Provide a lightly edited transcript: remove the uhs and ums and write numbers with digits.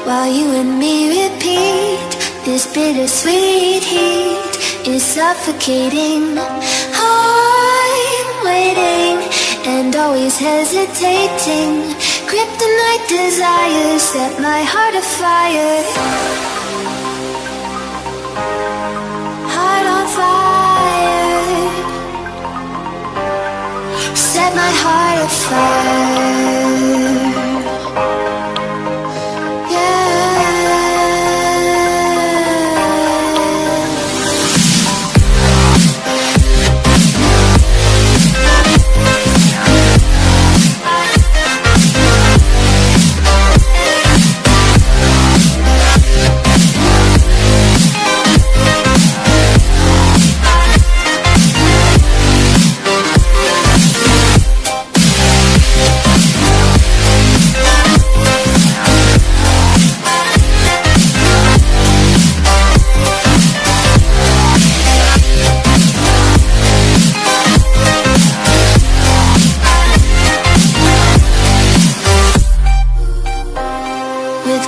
while you and me repeat. This bittersweet heat is suffocating. I'm waiting and always hesitating. Kryptonite desires set my heart afire. Heart on fire. Set my heart afire. With